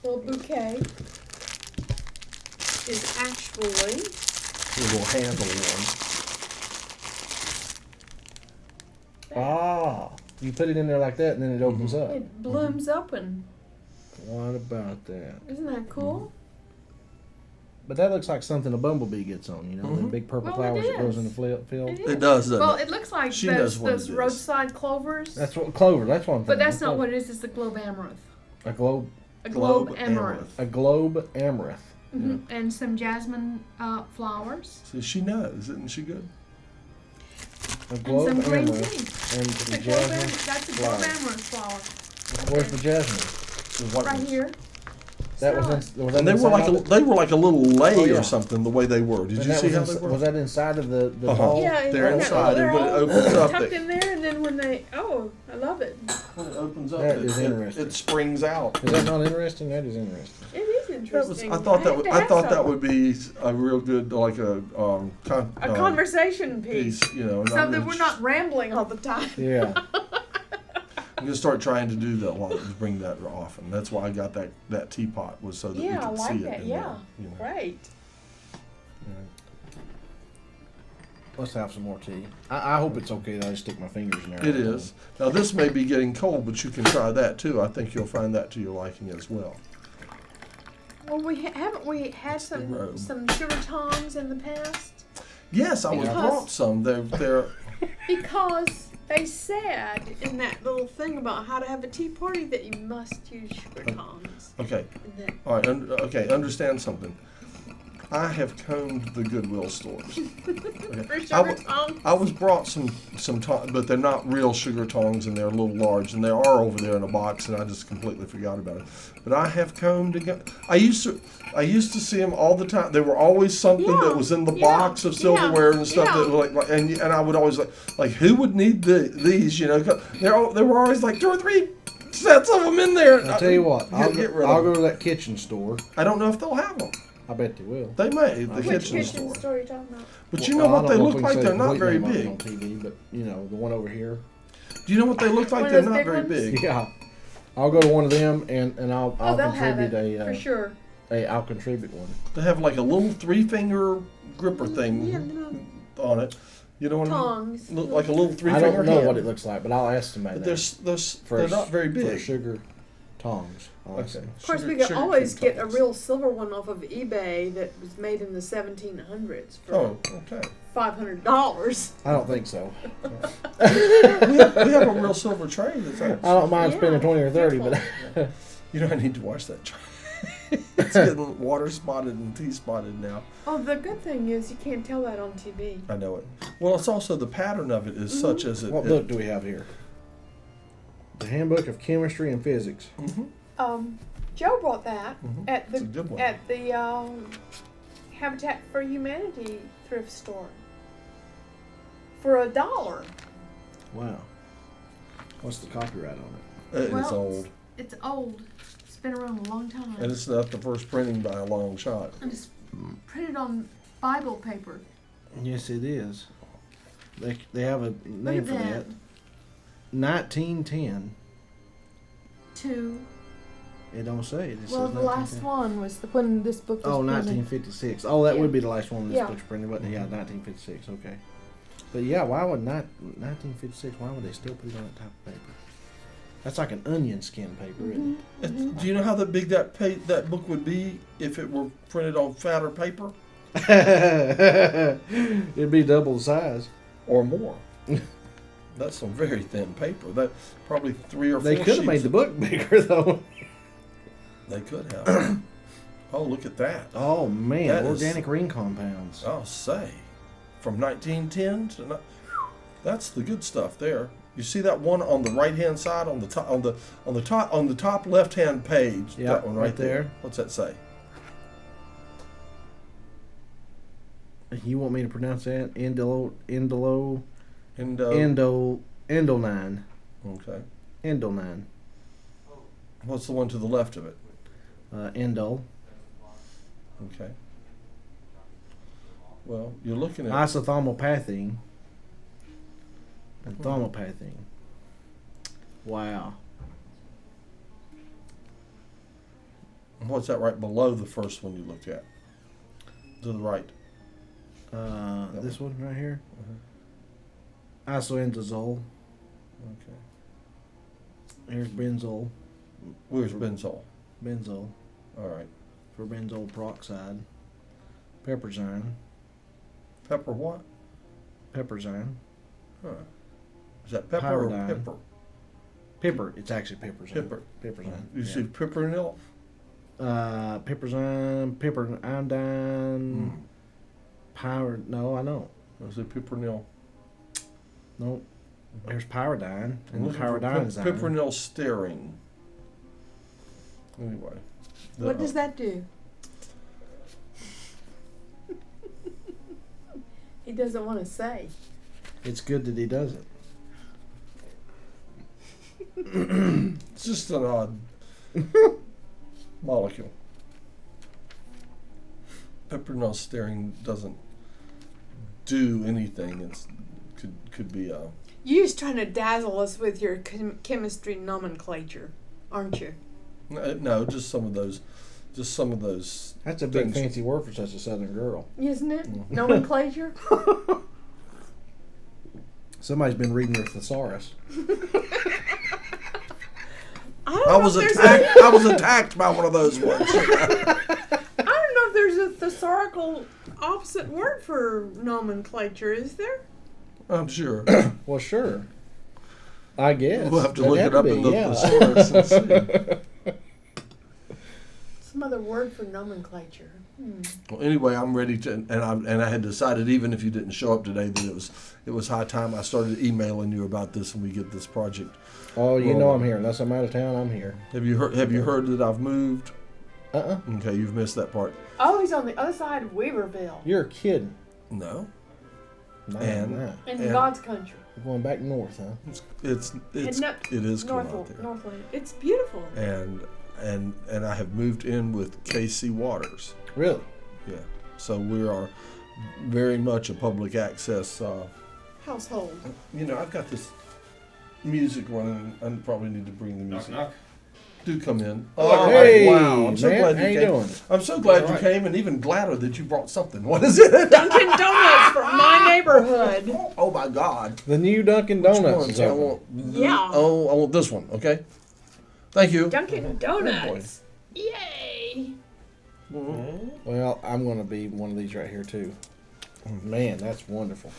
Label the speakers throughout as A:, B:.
A: Little bouquet is actually
B: A little handle one. Ah, you put it in there like that, and then it opens up.
A: it blooms open.
B: What about that?
A: Isn't that cool?
B: But that looks like something a bumblebee gets on, you know, the big purple
A: Well, it
B: flowers that goes in
A: is.
B: the field.
A: It
C: It
A: is.
C: does, doesn't
A: Well,
C: it?
A: it looks like
C: She knows what
A: those
C: it is.
A: roadside clovers.
B: That's what clover. That's what I'm thinking.
A: But that's not what it is. It's the globe amaranth.
B: A globe.
A: A globe,
C: Globe
A: amaranth.
B: A globe amaranth.
A: And some jasmine flowers.
C: See, she knows, isn't she good?
B: A
A: And
B: globe
A: some green
B: amaranth.
A: tea.
B: And
A: The
B: some
A: globe
B: jasmine.
A: that's a globe amaranth flower.
B: Where's the jasmine?
C: The white
A: Right
C: ones.
A: here.
B: That
A: Smell
B: was,
A: it.
B: in, was that
C: And they were
B: inside
C: like
B: of
C: a,
B: it?
C: they were like a little lei
B: Oh, yeah.
C: or something. The way they were. Did
B: And
C: you
B: that
C: see
B: was
C: how
B: ins-
C: they were?
B: Was that inside of the
C: Uh-huh.
B: ball?
A: Yeah,
C: They're inside,
A: they're
C: and when it
A: all
C: opens up,
A: tucked
C: they-
A: in there, and then when they I love it.
C: When it opens up,
B: That
C: it,
B: is
C: it,
B: interesting.
C: it springs out.
B: Is that not interesting? That is interesting.
A: It is
C: That was,
A: interesting.
C: I thought that
A: have
C: would,
A: to
C: I
A: have
C: thought that
A: some.
C: would be a real good like a
A: Conversation piece,
C: piece, you know. and
A: so
C: I'm
A: that
C: gonna
A: we're not rambling all the time.
B: Yeah.
C: I'm gonna start trying to do that a lot. Just bring that often. That's why I got that teapot was so that we
A: Yeah, I
C: could
A: like
C: see
A: that.
C: it. In
A: Yeah,
C: there, you know.
A: great.
B: Let's have some more tea. I hope it's okay that I just stick my fingers in there.
C: It is. Now this may be getting cold, but you can try that too. I think you'll find that to your liking as well.
A: Well, haven't we had
C: It's the robe.
A: some sugar tongs in the past?
C: Yes, I was
A: Because-
C: brought some. They're
A: Because they said in that little thing about how to have a tea party that you must use sugar tongs.
C: okay.
A: And that-
C: All right. Okay. Understand something. I have combed the Goodwill stores.
A: For
C: Okay.
A: sugar tongs?
C: I was brought some tongs, but they're not real sugar tongs, and they're a little large, and they are over there in a box, and I just completely forgot about it. But I have combed again. I used to see them all the time. They were always something
A: Yeah,
C: that was in the
A: yeah,
C: box of silverware and stuff
A: yeah.
C: that were like and I would always like who would need these? You know, 'cause there were always like 2 or 3 sets of them in there.
B: I'll tell you what. I'll
C: Get rid of
B: go
C: them.
B: to that kitchen store.
C: I don't know if they'll have them.
B: I bet they will.
C: They may, the
A: Which
C: kitchen store.
A: store are you talking about?
C: But you know
B: Well, I
C: what
B: don't
C: they
B: know if
C: look
B: we can
C: like?
B: say
C: They're
B: the
C: not
B: complete
C: very
B: name of it
C: big.
B: on TV, but you know the one over here.
C: Do you know what they look
A: One
C: like?
A: of
C: They're
A: those
C: not
A: big
C: very
A: ones?
C: big.
B: Yeah, I'll go to one of them and I'll
A: Oh, they'll have
B: contribute
A: it
B: a
A: for sure.
B: I'll contribute one.
C: They have like a little 3-finger gripper thing
A: Yeah, little
C: on it. You know what I mean?
A: tongs.
C: Look like a little
B: I
C: 3-finger
B: don't know
C: hand.
B: what it looks like, but I'll estimate
C: But
B: that.
C: they're not very
B: For
C: big.
B: sugar tongs. I'll
C: Okay.
B: estimate.
A: Of course,
C: Sugar-
A: we could
C: sugar
A: always
C: cube
A: get a
C: tongs.
A: real silver one off of eBay that was made in the 1700s for
C: Oh, okay.
A: $500.
B: I don't think so.
C: we have a real silver tray that's
B: I don't mind
A: Yeah,
B: spending 20 or 30, but
C: You know, I need to wash that tray. It's getting water spotted and tea spotted now.
A: Oh, the good thing is you can't tell that on TV.
C: I know it. Well, it's also the pattern of it is such as it.
B: what book do we have here? The Handbook of Chemistry and Physics.
A: Joe bought that at
C: It's a good one.
A: the Habitat for Humanity thrift store for $1.
B: Wow. What's the copyright on it?
C: It's
A: Well,
C: old,
A: It's old. It's been around a long time.
C: and it's not the first printing by a long shot.
A: And it's printed on Bible paper.
B: Yes, it is. They have a name for
A: Look at
B: that. 1910.
A: Two.
B: It don't say. It just
A: Well,
B: says
A: the last
B: 1910.
A: one was when this book was
B: Oh,
A: printed.
B: 1956. Oh, that
A: Yeah.
B: would be the last one this
A: Yeah.
B: book's printed, but yeah, 1956. Okay. But yeah, why would 1956? Why would they still put it on that type of paper? That's like an onion skin paper, isn't
C: Do you know how big that book would be if it were printed on fatter paper
B: it? It'd be double the size.
C: or more? That's some very thin paper. That probably 3 or 4
B: They could have
C: sheets.
B: made the book bigger though.
C: They could have. Oh, look at that.
B: Oh man,
C: That is-
B: organic ring compounds.
C: I'll say, from 1910 to that's the good stuff there. You see that one on the right hand side on the top left hand page.
B: Yeah,
C: that one right
B: right there.
C: there. What's that say?
B: You want me to pronounce that? Endoline.
C: Okay.
B: Endoline.
C: What's the one to the left of it?
B: Endol.
C: Okay. Well, you're looking at
B: Isothermopathine. And thermopathine. Wow.
C: What's that right below the first one you looked at? To the right.
B: This one right here. Isosenzazole.
C: Okay.
B: Here's benzol.
C: Where's benzol?
B: Benzol
C: All right.
B: for benzoyl peroxide. Pepperzyme.
C: Pepper what?
B: Pepperzyme.
C: Huh. Is that pepper or
B: Pyridine.
C: pepper?
B: Pepper. It's actually pepperzyme.
C: Pepper.
B: Pepperzyme.
C: You
B: yeah.
C: see peppernyl?
B: Pepperzyme. Pepper iodine. No, I know.
C: I say peppernyl.
B: No. There's pyridine
C: I'm
B: and
C: looking for
B: pyridinezyme.
C: peppernyl stearing. Anyway.
A: What does that do? He doesn't want to say.
B: It's good that he does it.
C: It's just an odd molecule. Peppernyl stearing doesn't do anything. It's could be a.
A: You're just trying to dazzle us with your chemistry nomenclature, aren't you?
C: No, just some of those. Just some of those.
B: That's a big
C: things.
B: fancy word for such a southern girl.
A: Isn't it? Nomenclature?
B: Somebody's been reading their thesaurus.
C: I was attacked by one of those words.
A: I don't know if there's a thesaurical opposite word for nomenclature, is there?
C: I'm sure.
B: Well, sure. I guess.
C: We'll have to
B: That'd
C: look it up
B: be,
C: in the
B: yeah.
C: thesaurus and see.
A: Some other word for nomenclature.
C: Well, anyway, I'm ready to, and I had decided, even if you didn't show up today, that it was high time I started emailing you about this, and we get this project.
B: Oh, you know I'm here. Unless I'm out of town, I'm here.
C: Have you heard that I've moved?
B: Uh-uh.
C: Okay, you've missed that part.
A: Oh, he's on the other side of Weaverville.
B: You're kidding.
C: No.
B: Nah,
C: And-
B: nah.
A: In God's country.
B: We're going back north, huh?
C: It's
A: Heading up
C: it is cool out there.
A: Northland. It's beautiful.
C: And I have moved in with KC Waters.
B: Really?
C: Yeah. So we are very much a public access.
A: Household.
C: You know, I've got this music running. I probably need to bring the music.
D: Knock, knock.
C: Do come in.
B: Hey,
C: wow! I'm so
B: man,
C: glad
B: how
C: you
B: you
C: came.
B: doing?
C: I'm so glad
D: All
C: you
D: right.
C: came, and even gladder that you brought something. What is it?
A: Dunkin' Donuts from my neighborhood.
C: Oh my God!
B: The new Dunkin'
C: Which
B: Donuts
C: one?
B: is
C: I
B: open.
C: want.
A: Yeah.
C: Oh, I want this one. Okay. Thank you.
A: Dunkin' Donuts. Yay!
C: Mhm.
B: Well, I'm going to be one of these right here, too. Man, that's wonderful.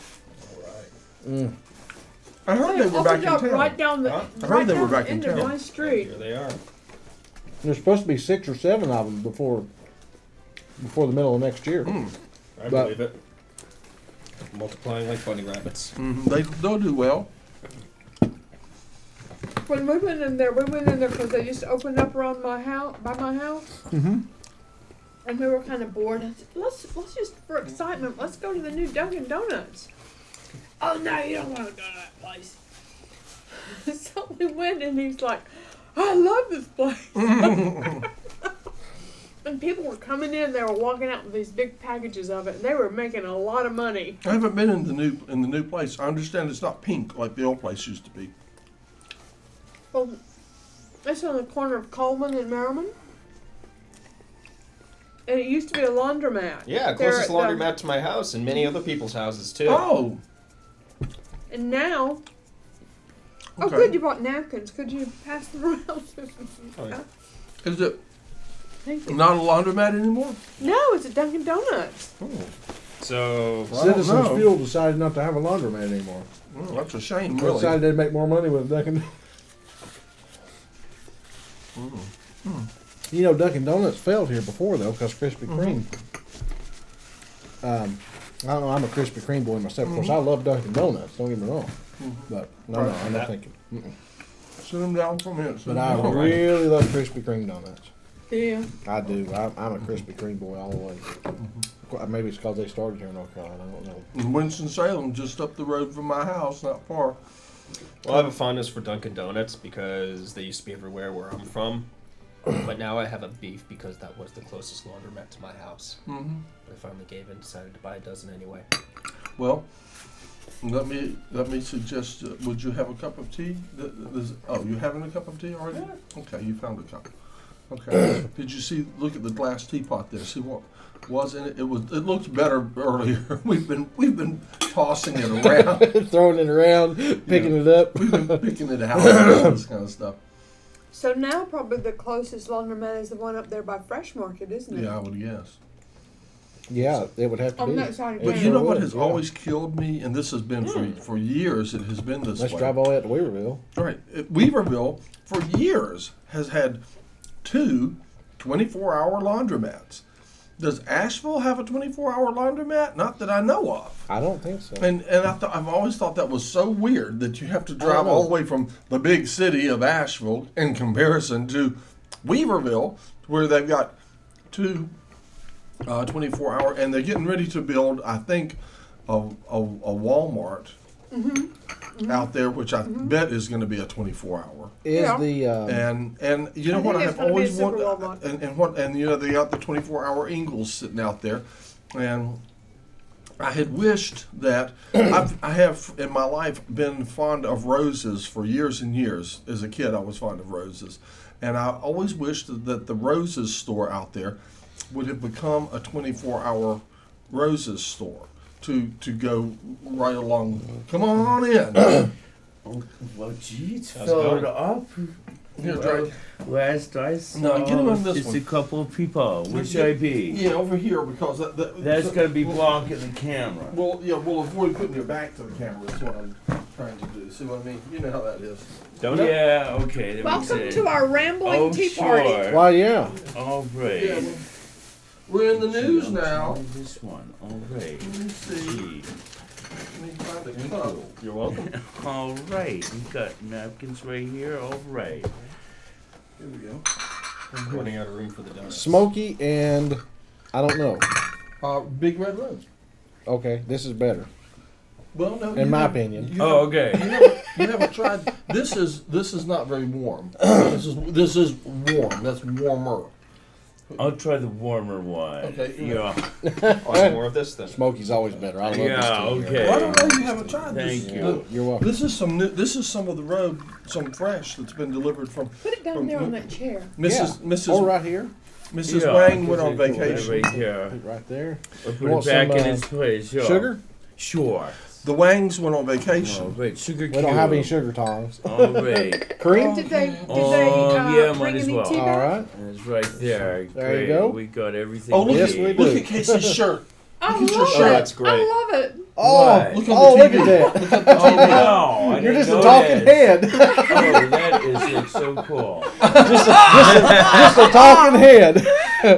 D: All right.
B: Mm.
C: I heard they were back in town.
A: Right down the,
D: Huh?
C: I heard
A: right
C: they were
A: down the
C: back in
A: end of
C: town.
A: my street.
D: Here they are.
B: There's supposed to be 6 or 7 of them before the middle of next year.
D: I
B: But-
D: believe it. Multiplying like bunny rabbits.
C: They'll do well.
A: When we went in there because they just opened up around my house, by my house,
B: Mm-hmm.
A: and we were kind of bored. I said, let's just for excitement, let's go to the new Dunkin' Donuts. Oh no, you don't want to go to that place. So we went, and he's like, I love this place. And people were coming in, they were walking out with these big packages of it, and they were making a lot of money.
C: I haven't been in the new place. I understand it's not pink like the old place used to be.
A: Well, it's on the corner of Coleman and Merriman. And it used to be a laundromat.
D: Yeah,
A: There
D: closest
A: at the-
D: laundromat to my house and many other people's houses too.
C: Oh.
A: And now, oh
C: Okay.
A: good, you brought napkins. Could you pass them around to me?
D: Oh, yeah.
C: Is it
A: Thank you.
C: not a laundromat anymore?
A: No, it's a Dunkin' Donuts.
D: So
C: Well, I don't
B: Citizens
C: know.
B: Fuel decided not to have a laundromat anymore.
C: Oh, that's a shame,
B: They
C: really.
B: decided they'd make more money with Dunkin'. You know, Dunkin' Donuts failed here before, though, because Krispy Kreme. I don't know, I'm a Krispy Kreme boy myself. Of course, I love Dunkin' Donuts, don't get me wrong. But, no, I'm not thinking.
C: Sit them down for a minute.
B: But I really love Krispy Kreme donuts.
A: Yeah.
B: I do. I'm a Krispy Kreme boy all the way. Maybe it's because they started here in North Carolina. I don't know.
C: In Winston-Salem, just up the road from my house, not far.
D: well, I have a fondness for Dunkin' Donuts because they used to be everywhere where I'm from. But now I have a beef because that was the closest laundromat to my house.
C: Mm-hmm.
D: I finally gave in, decided to buy a dozen anyway.
C: Well, let me suggest. Would you have a cup of tea? Oh, you having a cup of tea already? Okay, you found a cup. Okay. Did you see? Look at the glass teapot there. See what was in it? It looked better earlier. We've been tossing it around,
B: Throwing it around, picking it up.
C: We've been picking it out, all this kind of stuff.
A: So now probably the closest laundromat is the one up there by Fresh Market, isn't it?
C: Yeah, I would guess.
B: Yeah, it would have to
A: On
B: be.
A: that side of
B: It
C: But
A: town.
C: you know
B: sure
C: what
B: would,
C: has
B: yeah.
C: always killed me, and this has been for years. It has been this
B: Let's
C: way.
B: drive all the way out to Weaverville.
C: Right. Weaverville, for years, has had 2 24-hour laundromats. Does Asheville have a 24-hour laundromat? Not that I know of.
B: I don't think so.
C: And I've always thought that was so weird that you have to drive
B: know.
C: all the way from the big city of Asheville in comparison to Weaverville, where they've got 2 24-hour, and they're getting ready to build, I think, a Walmart out there, which I bet is going to be a 24-hour.
B: Is
A: Yeah.
B: the
C: And you know
A: I
C: what I
A: think
C: have
A: it's gonna be a
C: always
A: super
C: wanted,
A: Walmart.
C: and you know they got the 24-hour Ingles sitting out there, and I had wished that I have in my life been fond of roses for years and years. As a kid, I was fond of roses, and I always wished that the roses store out there would have become a 24-hour roses store to go right along. Come on in.
E: Well, gee, it's
D: How's it
E: filled
D: going?
E: up.
C: Here's right.
E: Last I saw,
C: No, get him on this
E: just
C: one.
E: a couple of people. Where should I be?
C: Yeah, over here because
E: That's going to be blocking the camera.
C: We'll avoid putting your back to the camera. Is what I'm trying to do. See what I mean? You know how that is.
D: Donut?
E: Yeah, okay. That makes
A: Welcome
E: sense.
A: to our rambling
E: Oh,
A: tea party.
E: sure.
B: Well, yeah.
E: All right.
C: Yeah, we're in the news now.
E: This one. All right.
C: Let me see.
E: Gee.
C: Let me find a cup.
D: You're welcome.
E: All right. We got napkins right here. All right.
C: Here we go.
D: I'm running out of room for the donuts.
B: Smoky and I don't know.
C: Big Red Rose.
B: Okay, this is better
C: Well, no.
B: in my opinion.
E: Oh, okay.
C: You haven't tried. This is not very warm. This is warm. That's warmer.
E: I'll try the warmer one.
C: Okay.
E: Yeah.
D: Want more of this then?
B: Smoky's always better. I love
E: Yeah,
B: this tea.
E: okay.
C: Well, I don't know. You haven't tried this.
E: Thank you.
B: You're welcome.
C: This is some new. This is some of the road, some fresh that's been delivered from
A: Put it down there on that chair.
C: Mrs.
B: Oh, right here.
C: Mrs.
E: Yeah,
C: Wang went on
E: because I put that
C: vacation.
E: Right here.
B: Right there.
E: Or
B: You
E: put
B: want
E: it back
B: some,
E: in its place. Yeah.
B: Sugar?
E: Sure.
C: The Wangs went on
E: All
C: vacation.
E: right. Sugar
B: We don't have any
E: cube.
B: sugar tongs.
E: All right.
B: Cream?
A: Did they
E: Oh, yeah, might
A: bring
E: as
A: any
E: well.
A: tea
B: All
A: back?
B: right.
E: That's right there.
B: There you
E: Great.
B: go.
E: We got everything.
C: Oh, look
B: Yes,
C: at
B: we
C: look
B: do.
C: at Casey's shirt.
A: I
C: Look at your
A: love
C: shirt.
A: it.
D: That's great.
A: I love it.
B: Oh,
E: What?
C: Look on
B: oh,
C: the
B: look
C: TV.
B: at that.
E: Oh, no. I
B: You're
E: didn't
B: just a
E: know
B: talking
E: that.
B: head.
E: Oh, that is looks so cool.
B: just a talking head.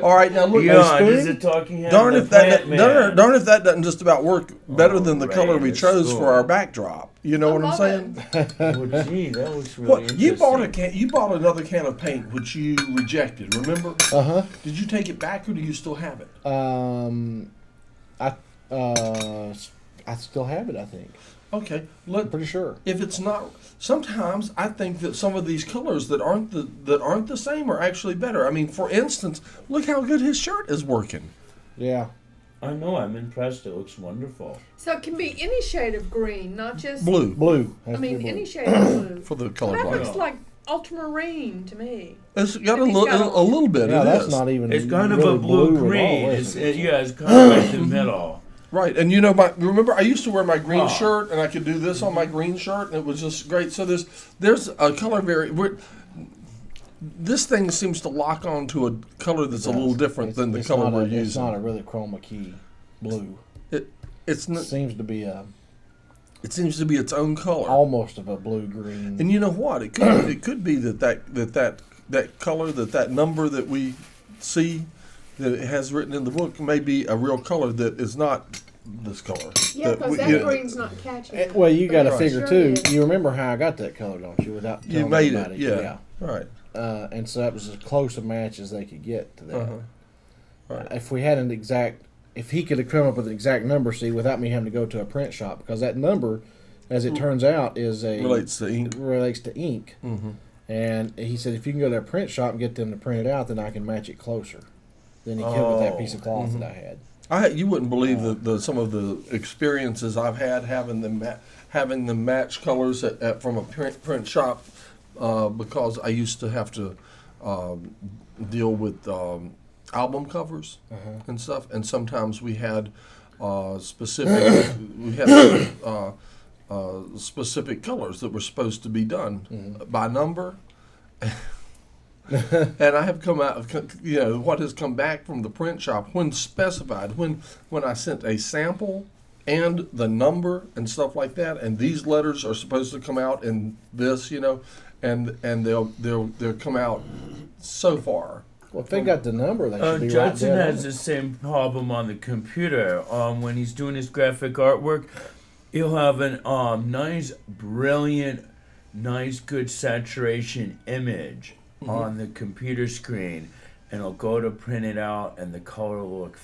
C: All right, now look.
E: Yeah,
B: spoon?
E: just a talking head.
C: Darn
E: and
C: if
E: the
C: that
E: Plant
C: darn,
E: Man.
C: if that doesn't just about work better than the
E: right,
C: color we
E: it's
C: chose
E: cool.
C: for our backdrop. You know
A: I
C: what I'm
A: love
C: saying?
E: Oh, gee, that was really
C: What
E: interesting.
C: you bought another can of paint which you rejected. Remember?
B: Uh
C: Did you take it back or do you still have it?
B: huh. I still have it. I think.
C: Okay,
B: I'm pretty sure.
C: if it's not, sometimes I think that some of these colors that aren't the same are actually better. I mean, for instance, look how good his shirt is working.
B: Yeah.
E: I know, I'm impressed. It looks wonderful.
A: So it can be any shade of green, not just.
C: Blue
B: Blue.
A: I
B: Has to be
A: mean,
B: blue.
A: any shade of blue.
C: for the
A: That
C: colorblind.
A: looks like ultramarine to me.
C: It's got a
A: He's
C: little
A: got
C: a little bit.
B: Yeah,
C: It
B: that's
C: is.
B: not even.
E: It's kind of
B: really
E: a blue
B: at all,
E: green.
B: is it?
E: Yeah, it's kind of like the middle.
C: Right, and you know, remember I used to wear my green
E: Oh.
C: shirt, and I could do this on my green shirt, and it was just great. So there's a color this thing seems to lock on to a color that's a little different than the
B: It's
C: color
B: not
C: we're
B: It's
C: using.
B: not a really chroma key blue.
C: It's
B: It
C: not,
B: seems to be
C: it seems to be its own color.
B: almost of a blue green.
C: And you know what? It could be that color, that number that we see that it has written in the book may be a real color that is not this color.
A: Yeah, because that green's not catching.
B: Well, you got to
A: Right.
B: figure
A: Sure
B: too.
A: is.
B: You remember how I got that color, don't you? Without
C: You
B: telling
C: made
B: anybody.
C: it, yeah. Right.
B: And so that was as close a match as they could get to that.
C: Uh-huh. Right.
B: If we had if he could have come up with an exact number, see, without me having to go to a print shop, because that number, as it turns out, is
C: Relates to ink.
B: relates to ink.
C: Mm-hmm.
B: And he said, if you can go to a print shop and get them to print it out, then I can match it closer than he could with that piece of cloth that I had.
C: You wouldn't believe some of the experiences I've had having them match colors from a print shop because I used to have to deal with album covers and stuff, and sometimes we had specific specific colors that were supposed to be done by number. And I have come out, what has come back from the print shop when specified, when I sent a sample and the number and stuff like that, and these letters are supposed to come out in this, and they'll come out so far.
B: Well, if they got the number, they should be
E: Judson
B: right there.
E: has the same problem on the computer. When he's doing his graphic artwork, he'll have an nice, brilliant, nice, good saturation image on the computer screen, and he'll go to print it out, and the color will look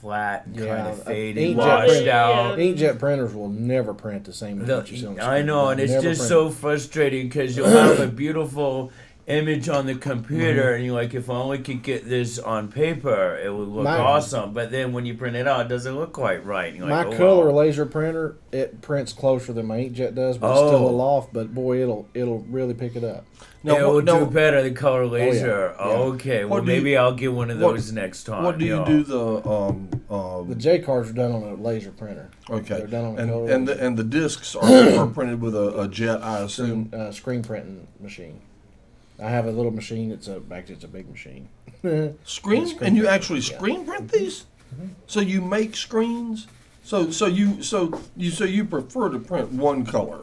E: flat and kind of faded, washed out.
B: Inkjet printers will never print the same image you see on the
E: I
B: screen.
E: know, and it's just so frustrating because you'll have a beautiful image on the computer, and you're like, if I only could get this on paper, it would look awesome. But then when you print it out, it doesn't look quite right. And you're
B: My
E: like,
B: color laser printer, it prints closer than my inkjet does, but it's still a little off. But boy, it'll really pick it up.
E: It will do better than color laser.
B: Yeah.
E: Okay, well maybe I'll get one of those next time.
C: What do you do the
B: J cards are done on a laser printer.
C: Okay,
B: They're done on a color
C: and
B: laser.
C: the discs are printed with a jet, I assume.
B: Screen printing machine. I have a little machine. It's a big machine.
C: Screen? And you actually screen print these? So you make screens? So you prefer to print one color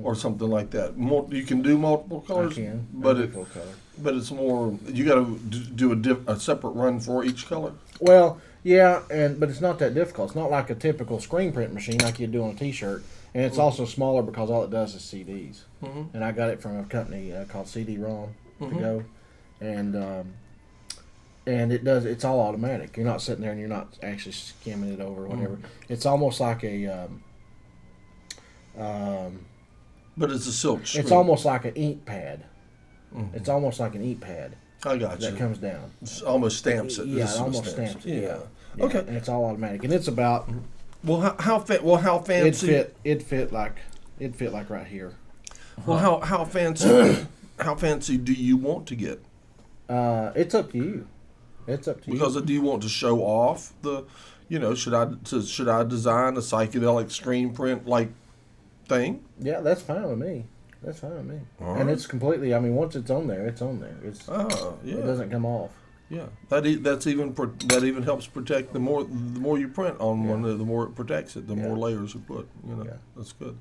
C: or something like that? You can do multiple colors,
B: I can.
C: but it's more. You got to do a separate run for each color.
B: Well, yeah, but it's not that difficult. It's not like a typical screen print machine like you do on a T-shirt, and it's also smaller because all it does is CDs. And I got it from a company called CD-ROM to go, and it does. It's all automatic. You're not sitting there and you're not actually skimming it over or whatever. It's almost like a.
C: But it's a silk screen.
B: It's almost like an ink pad. It's almost like an ink pad.
C: I got you.
B: That comes down.
C: It almost stamps it.
B: Yeah, it almost stamps it. Yeah.
C: Okay.
B: And it's all automatic, and it's about.
C: Well, how fancy?
B: It'd fit like right here.
C: Well, how fancy? How fancy do you want to get?
B: It's up to you. It's up to you.
C: Because do you want to show off the, should I design a psychedelic screen print like thing?
B: Yeah, that's fine with me. That's fine with me.
C: All
B: And
C: right.
B: it's completely. I mean, once it's on there, it's on there. It's
C: Yeah.
B: It doesn't come off.
C: Yeah, that even helps protect the more you print on one, the more it protects it. The more layers you put,
B: Yeah.
C: That's good.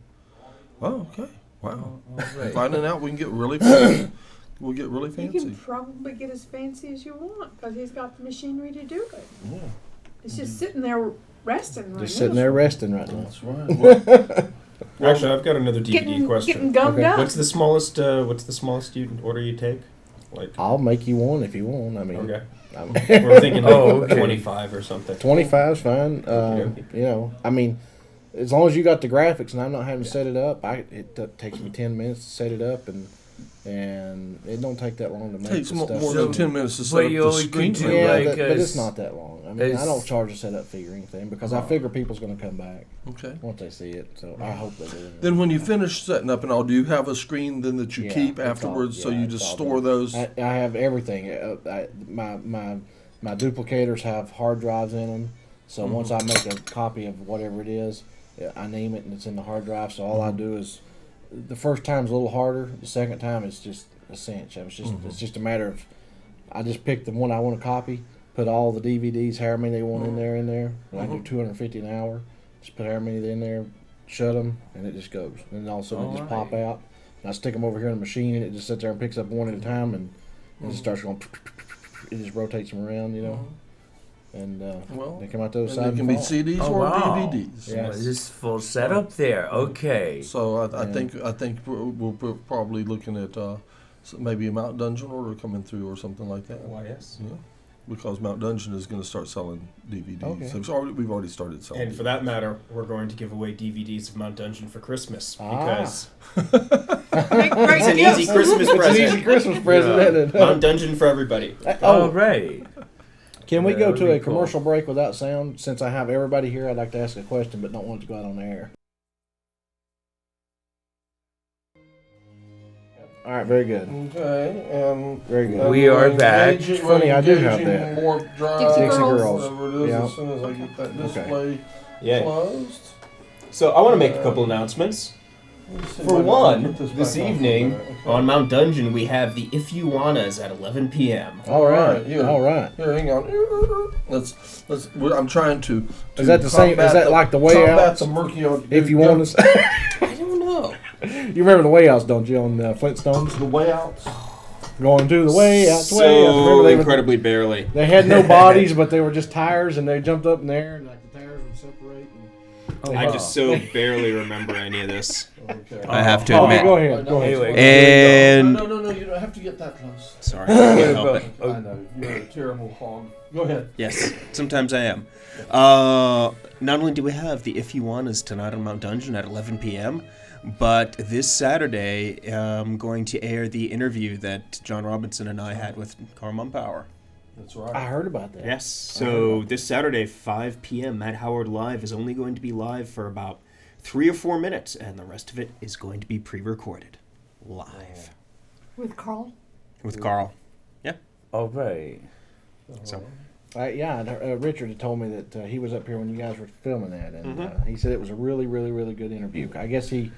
C: Oh, okay. Wow.
E: right.
C: Finding out we can get really fancy. We'll get really
A: You
C: fancy.
A: can probably get as fancy as you want because he's got the machinery to do it.
C: Yeah.
A: It's just sitting there resting right
B: Just
A: now.
B: sitting there resting right now.
C: That's right.
D: Actually, I've got another DVD question.
A: Getting gummed
B: Okay.
A: up.
D: What's the smallest order you take? Like,
B: I'll make you one if you want. I mean,
D: okay.
B: I'm-
D: We're thinking like
E: okay.
D: 25 or something.
B: 25's fine.
D: Okay.
B: I mean, as long as you got the graphics and I'm not having to set it up, it takes me 10 minutes to set it up, and it don't take that long to make
C: Takes
B: the
C: more
B: stuff.
C: than 10 minutes to set
E: But
C: up
E: you
C: the
E: only
C: screen
E: can do
C: print.
B: Yeah,
E: like
B: but
E: a
B: it's not that long. I mean, I don't charge a setup fee or anything because I figure people's going to come back
C: Okay.
B: once they see it. So I hope they do.
C: Then when you finish setting up and all, do you have a screen then that you
B: Yeah,
C: keep
B: it's all-
C: afterwards? So
B: yeah,
C: you
B: it's
C: just
B: all
C: store
B: done.
C: those?
B: I have everything. My duplicators have hard drives in them. So once I make a copy of whatever it is, I name it and it's in the hard drive. So all I do is, the first time's a little harder. The second time it's just a cinch. It's just a matter of, I just pick the one I want to copy, put all the DVDs, however many they want in there. And I do 250 an hour. Just put however many in there, shut them, and it just goes. And all of a sudden it just pop out. And I stick them over here in the machine, and it just sits there and picks up one at a time, and it just starts going. It just rotates them around, and they come out the other
C: And
B: side.
C: they can be
B: fall.
C: CDs
E: Oh,
C: or
E: wow.
C: DVDs.
B: Yeah.
E: So this full setup there. Okay.
C: So I
B: Yeah.
C: think we're probably looking at maybe a Mount Dungeon order coming through or something like that.
D: Why, yes.
C: Yeah, because Mount Dungeon is going to start selling DVDs.
B: Okay.
C: So we've already started selling.
D: And for that matter, we're going to give away DVDs of Mount Dungeon for Christmas
B: Ah.
D: because
A: Great
D: it's an
A: gifts.
D: easy Christmas
B: It's an
D: present.
B: easy Christmas present, isn't it?
D: Mount Dungeon for everybody.
E: All right.
B: Can we
E: That
B: go
E: would
B: to
E: be
B: a
E: cool.
B: commercial break without sound? Since I have everybody here, I'd like to ask a question, but don't want it to go out on the air. All right, very good.
C: Okay, and
B: Very good.
E: We are back.
C: engaging-
B: Funny, I do have
C: engaging
B: that.
C: warp drive,
A: Dixie
B: Girls.
C: whatever it is,
B: Yeah.
C: as soon as I get that
B: Okay.
C: display
D: Yeah.
C: closed.
D: So I want to make a couple announcements.
C: Let's see if
D: For
C: I can
D: one,
C: put this
D: this
C: back on for a
D: evening
C: minute. Okay.
D: on Mount Dungeon we have the If You Wannas at 11 p.m.
B: All right.
C: Here.
B: All right.
C: Here, hang on. I'm trying to.
B: Is that the same? Is
C: combat
B: that like the way
C: combat
B: out?
C: the murky on,
B: If you want to,
D: I don't know.
B: you remember the way outs, don't you? On Flintstones,
C: the way out.
B: going to the way outs.
D: So
B: Way outs. Remember
D: incredibly barely.
B: they had no bodies, but they were just tires, and they jumped up in the air, and like the tires would separate. And
D: I just so barely remember any of this.
C: Okay.
D: I have to
B: Oh,
D: admit.
B: go ahead. Go ahead.
E: Anyway,
D: And
C: No, you don't have to get that close.
D: sorry, I can't help it.
C: I know you're a terrible hog. Go ahead.
D: Yes, sometimes I am. Not only do we have the If You Wannas tonight on Mount Dungeon at 11 p.m., but this Saturday I'm going to air the interview that John Robinson and I had with Carl Mumpower.
C: That's
B: I
C: right.
B: heard about that.
D: Yes, so this Saturday, 5 p.m., Matt Howard Live is only going to be live for about 3 or 4 minutes, and the rest of it is going to be pre-recorded live
A: With Carl?
D: with Carl.
E: All right.
D: So
B: Richard had told me that he was up here when you guys were filming that, and
D: Mhm.
B: he said it was a really, really, really good interview. I guess he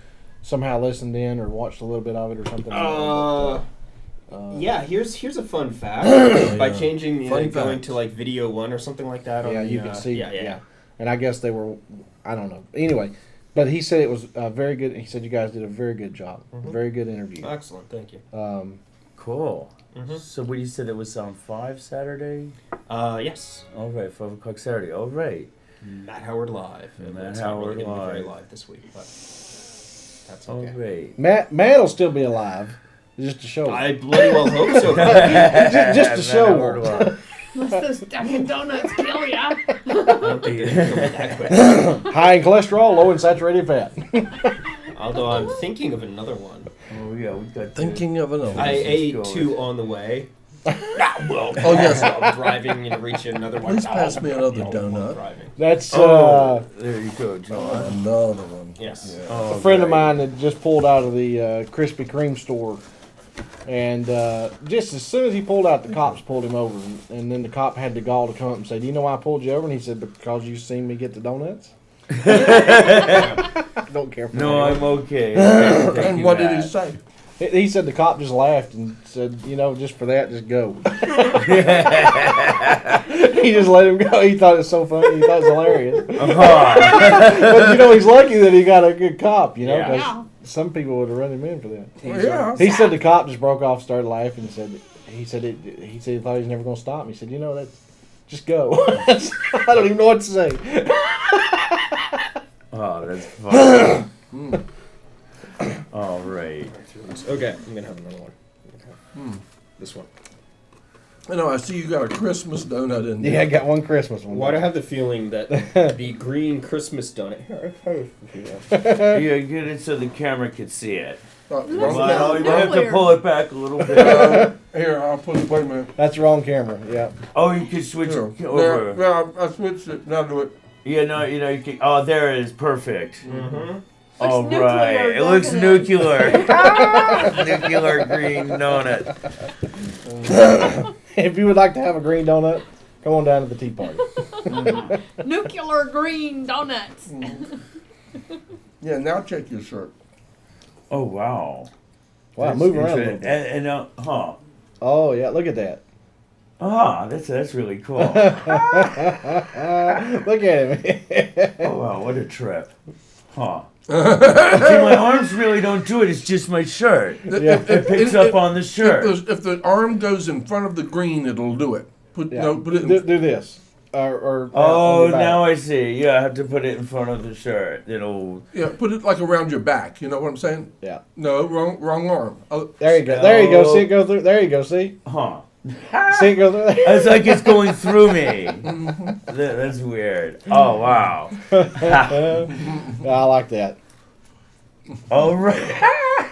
B: somehow listened in or watched a little bit of it or something.
D: Yeah, here's a fun fact. By changing,
C: Fun
D: going
C: fact.
D: to like video 1 or something like that.
B: Yeah,
D: on
B: you
D: the,
B: can see.
D: Yeah.
B: And I guess they were, I don't know. Anyway, but he said it was very good. He said you guys did a very good job.
D: Mhm.
B: Very good interview.
D: Excellent, thank you.
E: Cool.
D: Mhm.
E: So what you said it was on 5 Saturday?
D: Yes,
E: All right, 5 o'clock Saturday. All right.
D: Matt Howard Live.
E: Matt
D: It's not
E: Howard
D: really gonna be very
E: Live.
D: live this week, but that's
E: All
D: okay.
E: right.
B: Matt will still be alive, just to show.
D: I bloody well hope so.
B: Just to show
E: Matt Howard Live.
A: Unless those Dunkin' Donuts kill ya.
D: I don't think it's gonna be that quick.
B: High in cholesterol, low in saturated fat.
D: Although I'm thinking of another one.
E: Oh yeah, we got
C: Thinking of another.
D: I
E: This is
D: ate
E: going.
D: 2 on the way.
C: Oh, yes.
D: I'm driving and reach another one.
C: Please pass me another
D: while
C: donut.
D: driving.
B: That's
E: Oh, there you go, John.
C: Another one.
D: Yes.
C: Yeah.
E: Oh,
B: a friend of
E: great.
B: mine that just pulled out of the Krispy Kreme store, and just as soon as he pulled out, the cops pulled him over, and then the cop had the gall to come up and say, "Do you know why I pulled you over?" And he said, "Because you seen me get the donuts." Don't care for
E: No,
B: that.
E: I'm okay. Thank
C: And
E: you,
C: what did
E: Matt.
C: he say?
B: He said the cop just laughed and said, just for that, just go. He just let him go. He thought it was so funny. He thought it was hilarious.
E: Uh-huh.
B: But he's lucky that he got a good cop. 'cause
A: Yeah.
B: some people would have run him in for that.
C: Well, yeah.
B: He said the cop just broke off, started laughing, and said he thought he was never going to stop me. He said, that just go. I don't even know what to say.
E: Oh, that's fun. All right.
D: Okay, I'm gonna have another one. Okay. This one.
C: I know. I see you got a Christmas donut in there.
B: Yeah, I got one Christmas one.
D: Why do I have the feeling that the green Christmas donut?
E: Yeah, get it so the camera can see it.
C: Wrong
E: Well,
C: camera.
E: you have to
A: Earlier.
E: pull it back a little bit.
C: Here, I'll put it. Wait a minute.
B: That's the wrong camera. Yeah.
E: Oh, you can switch
C: Here.
E: it over.
C: Yeah, I switched it. Now do it.
E: Yeah, no, you can. Oh, there it is. Perfect.
D: Mm-hmm.
E: All
A: nuclear,
E: right. It looks
A: doesn't it?
E: nuclear. Nuclear green donut.
B: If you would like to have a green donut, come on down to the tea party.
A: Nuclear green donuts.
C: Yeah, now check your shirt.
E: Oh, wow.
B: Wow,
E: That's
B: move around a little
E: interesting.
B: bit.
E: Huh.
B: Oh, yeah, look at that.
E: Ah, that's really cool.
B: Look at him.
E: Oh, wow, what a trip. Huh. See, my arms really don't do it. It's just my shirt. It picks up on the shirt.
C: If the arm goes in front of the green, it'll do it. Put
B: Yeah.
C: put it.
B: do this. Or
E: Oh,
B: on the back.
E: now I see. Yeah, I have to put it in front of the shirt. It'll.
C: Yeah, put it like around your back. You know what I'm saying?
B: Yeah.
C: No, wrong arm. Oh,
B: There you go. There you go. See it go through. There you go. See?
E: Huh.
B: See it go through there?
E: It's like it's going through me. That's weird. Oh, wow.
B: I like that.
E: All right.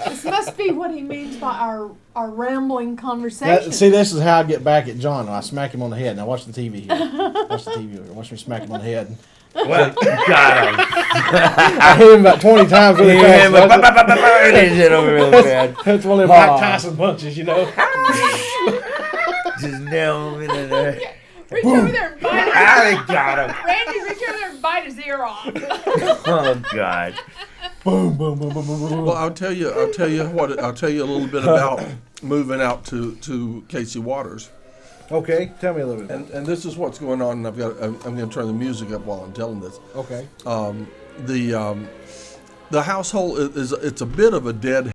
A: This must be what he means by our rambling conversation.
B: See, this is how I get back at John. I smack him on the head. Now watch the TV here. Watch the TV here. Watch me smack him on the head.
E: Well, got him.
B: I hit him about 20 times really
E: Yeah,
B: fast.
E: but he hit over really bad.
B: That's one of them Mike Tyson punches, you know.
E: Just nail him in there.
A: Reach over there and bite him.
E: I got him.
A: Randy, reach over there and bite his ear off.
E: Oh God.
B: Boom, boom, boom, boom, boom, boom.
C: Well, I'll tell you a little bit about moving out to Casey Waters.
B: Okay, tell me a little bit.
C: And this is what's going on. And I'm going to turn the music up while I'm telling this.
B: Okay.
C: The household it's a bit of a dead